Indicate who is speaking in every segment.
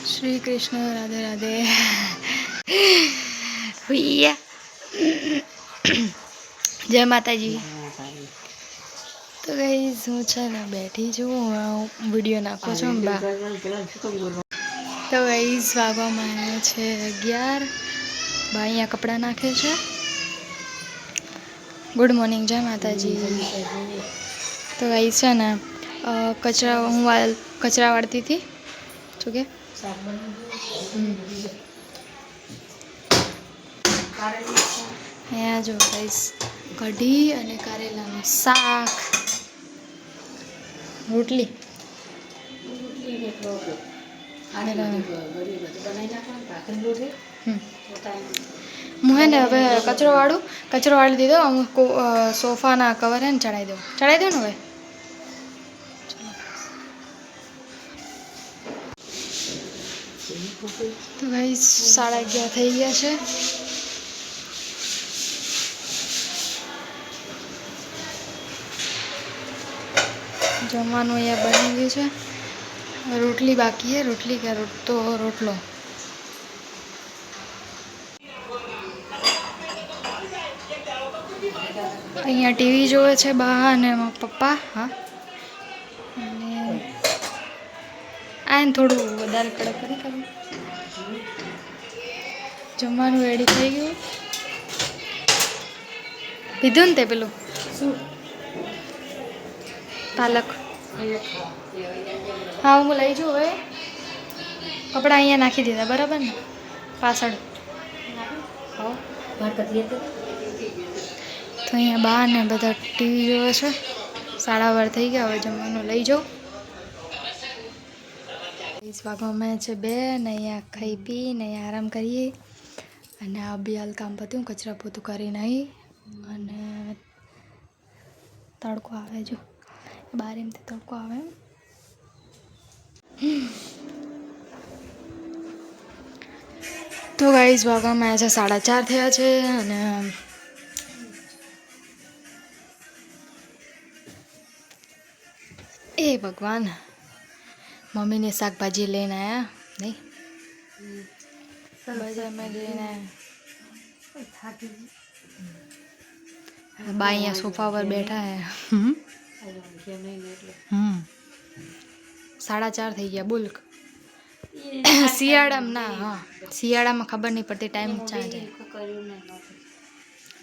Speaker 1: श्री कृष्ण राधे राधे भैया जय माता जी। तो गाइस हूँ छे बैठी छूँ विडियो नाखो छो बा। तो गाइस वागवामां आव्या छे 11। बा अहींया कपड़ा नाखे छे। गुड मॉर्निंग जय माता जी। तो गाइस है ने कचरा हूँ कचरा वाळती थी तो के अहींया जो गाइस कढ़ी अने कारेलानुं शाक रोटली हूँ है ने हवे कचरो वाળી दीधो। अमुक सोफाना कवर है ने चढ़ाई दो ने हवे। तो गाइस 11:30 થઈ ગયા છે। जमवानुं अहींया बनी गयुं छे। रोटली बाकी है। रोटली क्या तो रोटलो। अहींया टीवी जोवे छे बा अने पप्पा। हाँ आने थोड़ું વધારે કડક કરી કાઢું। जमवानुं रेडी થઈ ગયું। પીધું ને તે પેલું પાલક। हाँ हूँ लई जाऊँ हवे। कपड़ा अहींया नाखी दीधा बराबर ने पाछळ। तो अहींया बा ने बधा टीवी जोवे छे। 12:30 થઈ ગયા। हवे जमवानुं लई जाऊँ। इस वागवामां छे 2 ने अहींया खाई पी ने आराम करीए अने आ बी हाल काम पत्युं। कचरा पोतुं करीने आई अने तड़को आवे जो बार एमथी तड़को आवे। तो गाइस वागवामां छे 4:30 थया छे अने ए भगवान मम्मी ने शाकभाजी लईने आया नहीं बजार में लईने आया। बा अहींया सोफा पर बैठा है। 4:30 થઈ ગયા बोल। શિયાળામાં ના हाँ શિયાળામાં ખબર नहीं पड़ती टाइम चा जाए।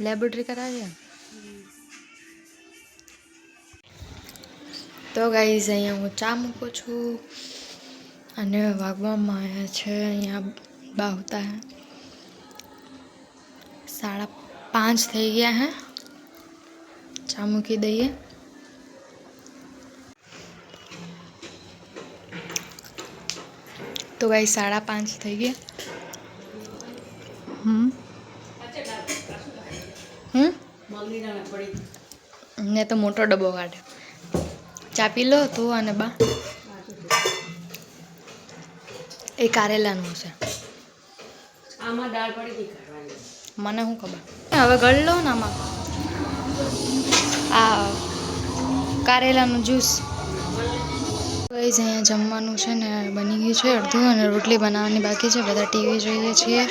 Speaker 1: लेबोरेटरी करावी। तो गाइस अहींया हूँ चा मूकું છું અને વાગવામાં આવ્યા છે અહીંયા 12 होता है 5:30 થઈ ગયા है। चा મૂકી દઈએ। तो गाइस 5:30 થઈ ગયા। ने तो मोटो डब्बो काढे। चा पी लो तू अने बा। ए कारेलानुं छे। आमां दाळ पड़ी ती काढवानी। मने हुं खबर। हवे गळ लो ने आमां आ कारेलानुं ज्यूस। गाइस अहींया जमवानुं छे ने बनी गयुं छे अडधुं अने रोटली बनावવાની बाकी छे। बधा टीवी જોઈએ છીએ।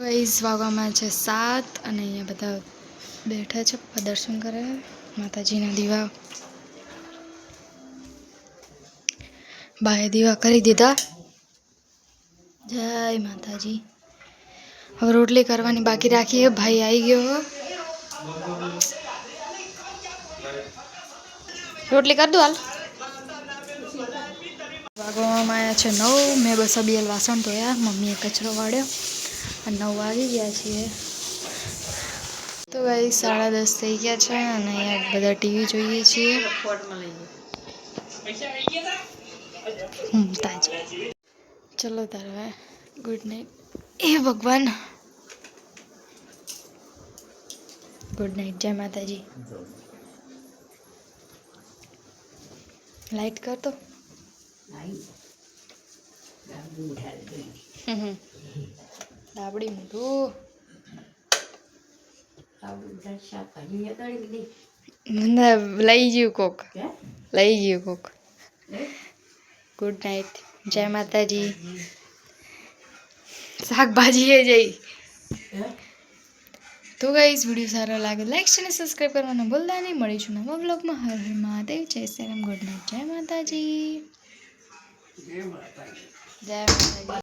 Speaker 1: गाइस वागवामां छे 7 अने अहींया बधा बैठा छे दर्शन करे माताजीना दीवा। बाए दीवा करी दीधा। जय माताजी। हवे रोटली करवानी बाकी राखी है। भाई आई गयो। रोटली कर दो हाल। वागवामां आव्या छे 9। मैं बस अबीएल वासण धोया। मम्मीए कचरो वाळ्यो अने 9 वागी गया छे। तो गाइस 10:30 થઈ ગયા છે અને અહીંયા બધા ટીવી જોઈએ છીએ। मुमताज चलो तारे गुड नाइट। ए भगवान गुड नाइट जय माता जी। लाइट कर दो। डाबड़ी मुठू लई गયું કોક ગુડ નાઇટ. જય માતાજી. શાકભાજી એ જઈ તો ગાઈસ વિડીયો સારો લાગે લાઈક અને સબસ્ક્રાઈબ કરવાનું ભૂલતા નહીં. મળીશું નવા બ્લોગમાં. હર હર મહાદેવ. જય શ્રી રામ. Good night. જય માતાજી. જય માતાજી.